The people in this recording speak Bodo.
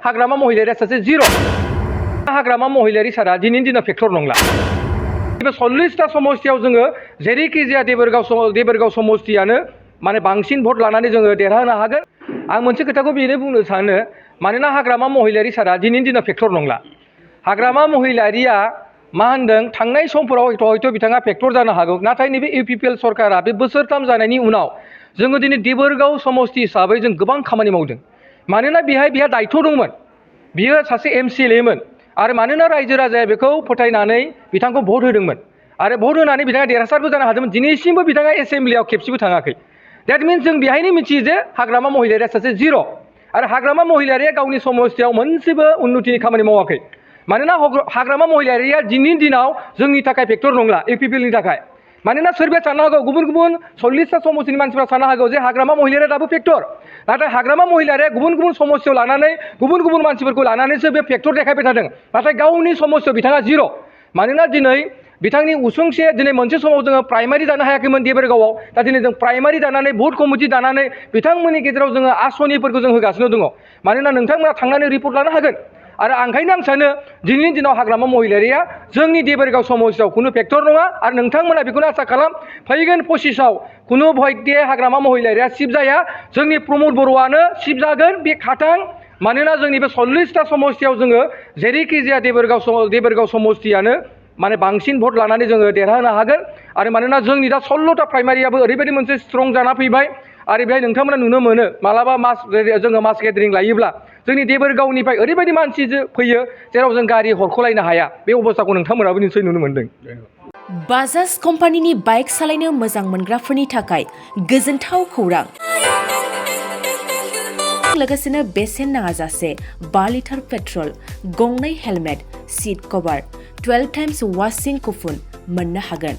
हाग्रामा महिलारिया सासे जिर' हाग्रामा महिलारि सारा दिनैनि दिनाव फेक्टर नंला 40टा समस्तियाव जोङो जेरैखि जाया देबोरगाव समस्तियानो माने बांसिन भट लानानै जोङो देरहानो हागोन आं मोनसे खोथाखौ बेनो बुंनो सानो मानोना हाग्रामा महिलारि सारा दिनैनि दिनाव फेक्टर नंला हाग्रामा महिलारिया मा होनदों थांनाय समफोराव हयथ' बिथाङा फेक्टर जानो हागौ नाथाय नैबे इउपिपिएल सरकारा बे बोसोरथाम जानायनि उनाव जोङो दिनै देबोरगाव समस्ति हिसाबै जों गोबां खामानि मावदों मानोना बिहा दायथ' दंमोन बियो सासे एमसिएलएमोन आरो मानोना रायजो राजाया बेखौ फोथायनानै बिथांखौ भट होदोंमोन आरो भट होनानै बिथाङा देरहासारबो जानो हादोंमोन दिनैसिमबो बिथाङा एसेम्ब्लियाव खेबसेबो थाङाखै द्याट मिन्स जों बेहायनो मिथियो जे हाग्रामा महिलारिया सासे जिर' आरो हाग्रामा महिलारिया गावनि समस्तियाव मोनसेबो उन्नतिनि खामानि मावाखै मानोना हाग्रामा महिलारिया दिनैनि दिनाव जोंनि थाखाय फेक्टर नंला इउपिपिएलनि थाखाय मानोना सोरबाया साननो हागौ गुबुन 40टा समस्तिनि मानसिफ्रा साननो हागौ जे हाग्रामा महिलारिया दाबो फेक्टर नाथाय हाग्रामा महिलारिया गुबुन समस्तियाव लानानै गुबुन मानसिफोरखौ लानानैसो बे फेक्टर देखायबाय थादों नाथाय गावनि समस्तियाव बिथाङा जिर' मानोना दिनै बिथांनि उसुंसे दिनै मोनसे समाव जोङो प्राइमारि दानो हायाखैमोन देबोरगावआव दा दिनै जों प्राइमारि दानानै बुथ कमिटि दानानै बिथांमोननि गेजेराव जोङो आसनिफोरखौ जों होगासिनो दङ मानोना नोंथांमोना थांनानै रिपर्ट लानो हागोन आरो ओंखायनो आं सानो दिनैनि दिनाव हाग्रामा महिलारिया जोंनि देबोरगाव समस्तियाव खुनु फेक्टर नङा आरो नोंथांमोना बेखौनो आसा खालाम फैगोन 25आव खुनु भयदे हाग्रामा महिलारिया सिफ जाया जोंनि प्रमद बर'आनो सिफ जागोन बे खाथां मानोना जोंनि बे 40टा समस्तियाव जोङो जेरैखि जाया देबोरगाव समस्तियानो माने बांसिन भट लानानै जोङो देरहानो हागोन आरो मानोना जोंनि दा 16टा प्राइमारियाबो ओरैबायदि मोनसे स्ट्रं जाना फैबाय आरो बेहाय नोंथांमोना नुनो मोनो मालाबा जोङो मास गेदारिं लायोब्ला जोंनि देबोरगावनिफ्राय ओरैबायदि मानसि फैयो जेराव जों गारि हरख'लायनो हाया बे अबस्थाखौ नोंथांमोनाबो निसय नुनो मोन्दों बाजाज कम्पानिनि बाइक सालायनो मोजां मोनग्राफोरनि थाखाय गोजोनथाव खौरां लोगोसेनो बेसेन नाङाजासे 5 लिटार पेट्रल गंनै हेलमेट सीट कभार 12 टाइम्स वाशिं कुपन मोननो हागोन